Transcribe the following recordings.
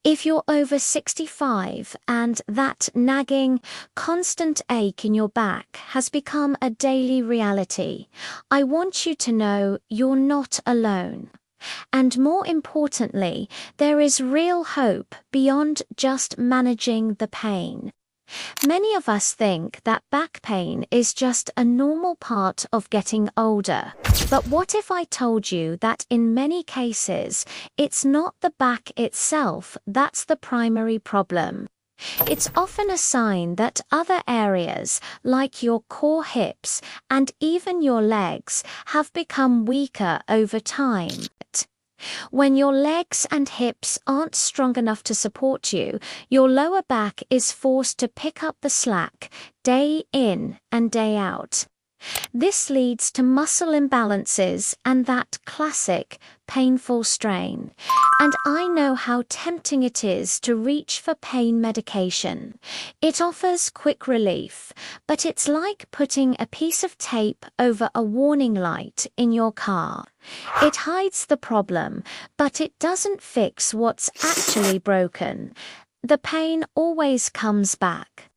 If you're over 65 and that nagging, constant ache in your back has become a daily reality, I want you to know you're not alone. And more importantly, there is real hope beyond just managing the pain. Many of us think that back pain is just a normal part of getting older. But what if I told you that in many cases, it's not the back itself that's the primary problem? It's often a sign that other areas, like your core, hips, and even your legs, have become weaker over time. When your legs and hips aren't strong enough to support you, your lower back is forced to pick up the slack, day in and day out. This leads to muscle imbalances and that classic, painful strain. And I know how tempting it is to reach for pain medication. It offers quick relief, but it's like putting a piece of tape over a warning light in your car. It hides the problem, but it doesn't fix what's actually broken. The pain always comes back.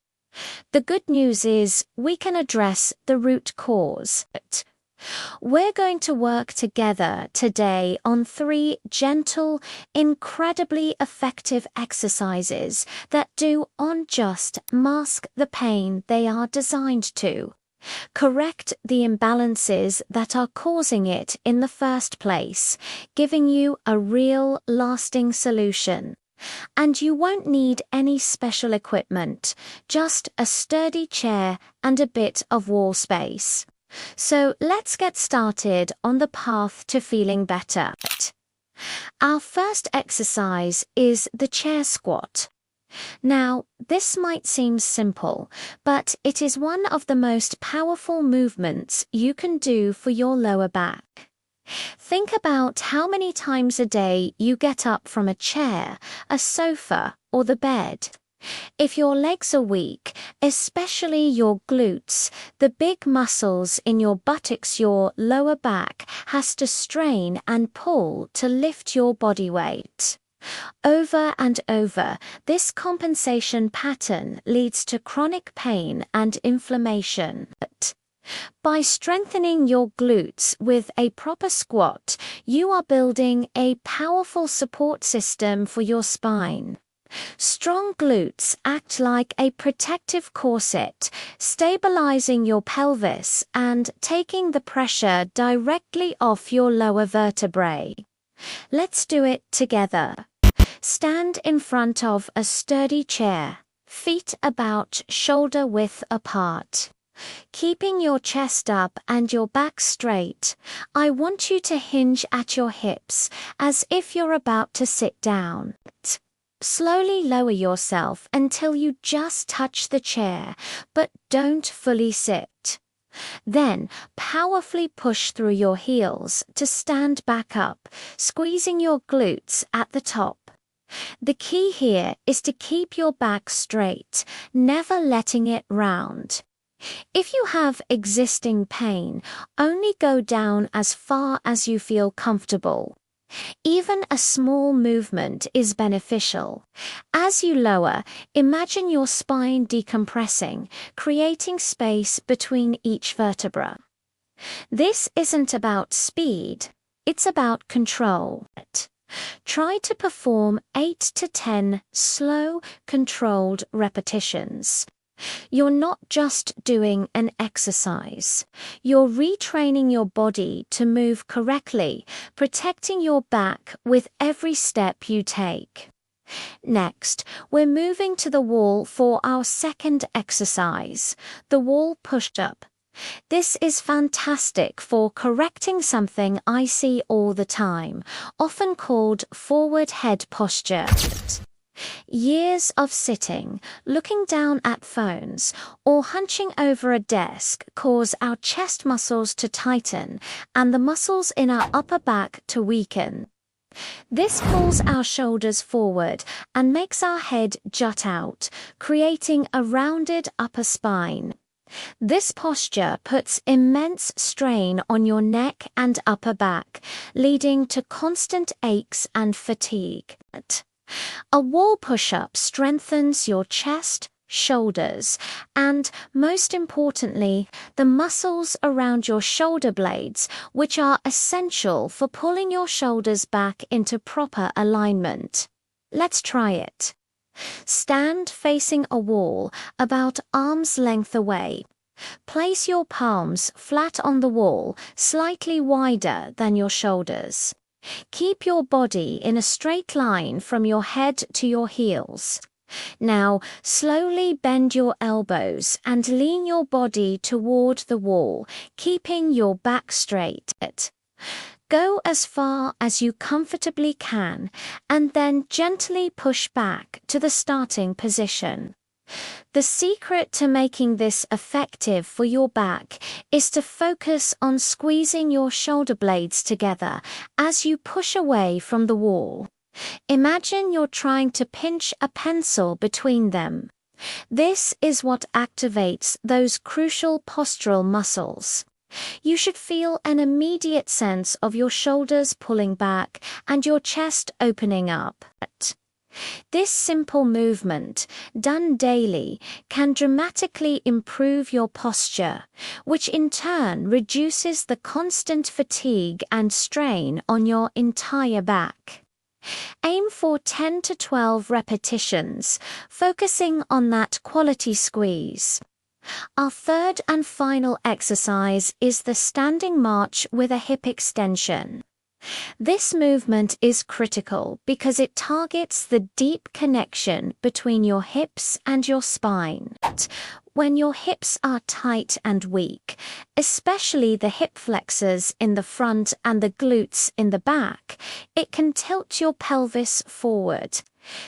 The good news is we can address the root cause. We're going to work together today on 3 gentle, incredibly effective exercises that do not just mask the pain they are designed to. Correct the imbalances that are causing it in the first place, giving you a real, lasting solution. And you won't need any special equipment, just a sturdy chair and a bit of wall space. So let's get started on the path to feeling better. Our first exercise is the chair squat. Now, this might seem simple, but it is one of the most powerful movements you can do for your lower back. Think about how many times a day you get up from a chair, a sofa, or the bed. If your legs are weak, especially your glutes, the big muscles in your buttocks, your lower back has to strain and pull to lift your body weight. Over and over, this compensation pattern leads to chronic pain and inflammation. By strengthening your glutes with a proper squat, you are building a powerful support system for your spine. Strong glutes act like a protective corset, stabilizing your pelvis and taking the pressure directly off your lower vertebrae. Let's do it together. Stand in front of a sturdy chair, feet about shoulder width apart. Keeping your chest up and your back straight, I want you to hinge at your hips as if you're about to sit down. Slowly lower yourself until you just touch the chair, but don't fully sit. Then, powerfully push through your heels to stand back up, squeezing your glutes at the top. The key here is to keep your back straight, never letting it round. If you have existing pain, only go down as far as you feel comfortable. Even a small movement is beneficial. As you lower, imagine your spine decompressing, creating space between each vertebra. This isn't about speed, it's about control. Try to perform 8 to 10 slow, controlled repetitions. You're not just doing an exercise. You're retraining your body to move correctly, protecting your back with every step you take. Next, we're moving to the wall for our second exercise, the wall push-up. This is fantastic for correcting something I see all the time, often called forward head posture. Years of sitting, looking down at phones, or hunching over a desk cause our chest muscles to tighten and the muscles in our upper back to weaken. This pulls our shoulders forward and makes our head jut out, creating a rounded upper spine. This posture puts immense strain on your neck and upper back, leading to constant aches and fatigue. A wall push-up strengthens your chest, shoulders, and, most importantly, the muscles around your shoulder blades, which are essential for pulling your shoulders back into proper alignment. Let's try it. Stand facing a wall about arm's length away. Place your palms flat on the wall, slightly wider than your shoulders. Keep your body in a straight line from your head to your heels. Now, slowly bend your elbows and lean your body toward the wall, keeping your back straight. Go as far as you comfortably can, and then gently push back to the starting position. The secret to making this effective for your back is to focus on squeezing your shoulder blades together as you push away from the wall. Imagine you're trying to pinch a pencil between them. This is what activates those crucial postural muscles. You should feel an immediate sense of your shoulders pulling back and your chest opening up. This simple movement, done daily, can dramatically improve your posture, which in turn reduces the constant fatigue and strain on your entire back. Aim for 10 to 12 repetitions, focusing on that quality squeeze. Our third and final exercise is the standing march with a hip extension. This movement is critical because it targets the deep connection between your hips and your spine. When your hips are tight and weak, especially the hip flexors in the front and the glutes in the back, it can tilt your pelvis forward.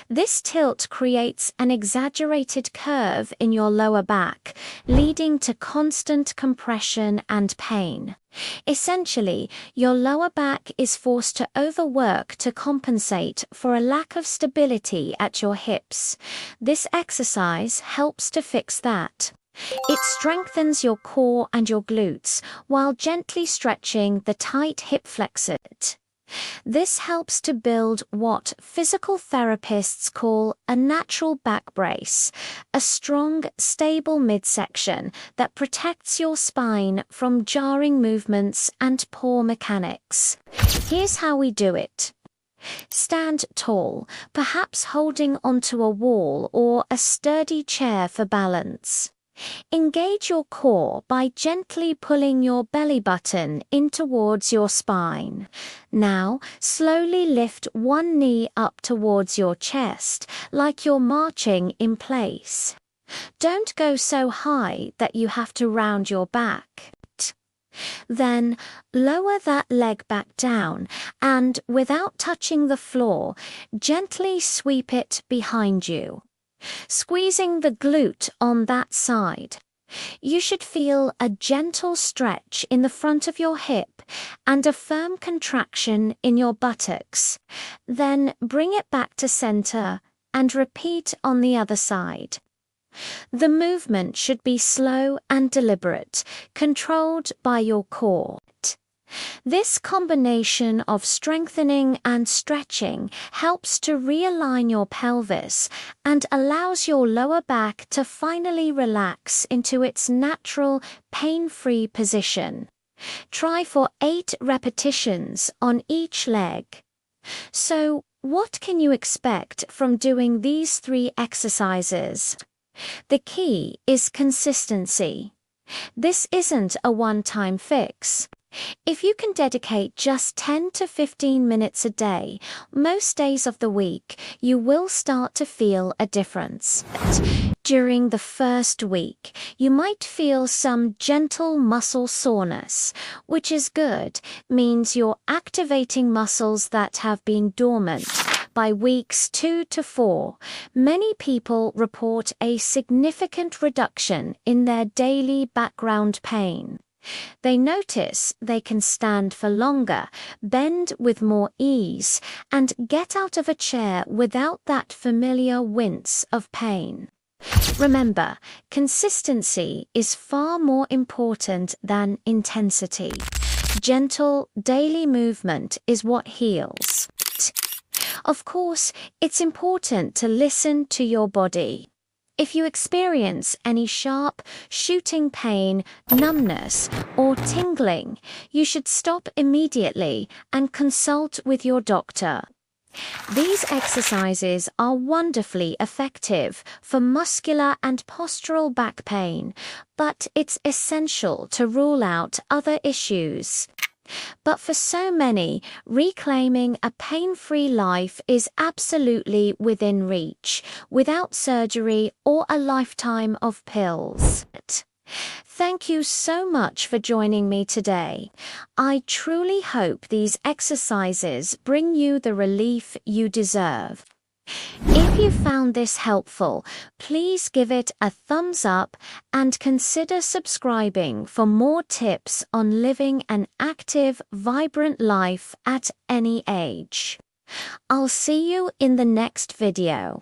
This tilt creates an exaggerated curve in your lower back, leading to constant compression and pain. Essentially, your lower back is forced to overwork to compensate for a lack of stability at your hips. This exercise helps to fix that. It strengthens your core and your glutes while gently stretching the tight hip flexors. This helps to build what physical therapists call a natural back brace, a strong, stable midsection that protects your spine from jarring movements and poor mechanics. Here's how we do it. Stand tall, perhaps holding onto a wall or a sturdy chair for balance. Engage your core by gently pulling your belly button in towards your spine. Now, slowly lift one knee up towards your chest, like you're marching in place. Don't go so high that you have to round your back. Then, lower that leg back down and, without touching the floor, gently sweep it behind you, squeezing the glute on that side. You should feel a gentle stretch in the front of your hip and a firm contraction in your buttocks. Then bring it back to center and repeat on the other side. The movement should be slow and deliberate, controlled by your core. This combination of strengthening and stretching helps to realign your pelvis and allows your lower back to finally relax into its natural, pain-free position. Try for 8 repetitions on each leg. So, what can you expect from doing these 3 exercises? The key is consistency. This isn't a one-time fix. If you can dedicate just 10 to 15 minutes a day, most days of the week, you will start to feel a difference. During the first week, you might feel some gentle muscle soreness, which is good, means you're activating muscles that have been dormant. By weeks 2 to 4, many people report a significant reduction in their daily background pain. They notice they can stand for longer, bend with more ease, and get out of a chair without that familiar wince of pain. Remember, consistency is far more important than intensity. Gentle, daily movement is what heals. Of course, it's important to listen to your body. If you experience any sharp, shooting pain, numbness, or tingling, you should stop immediately and consult with your doctor. These exercises are wonderfully effective for muscular and postural back pain, but it's essential to rule out other issues. But for so many, reclaiming a pain-free life is absolutely within reach, without surgery or a lifetime of pills. Thank you so much for joining me today. I truly hope these exercises bring you the relief you deserve. If you found this helpful, please give it a thumbs up and consider subscribing for more tips on living an active, vibrant life at any age. I'll see you in the next video.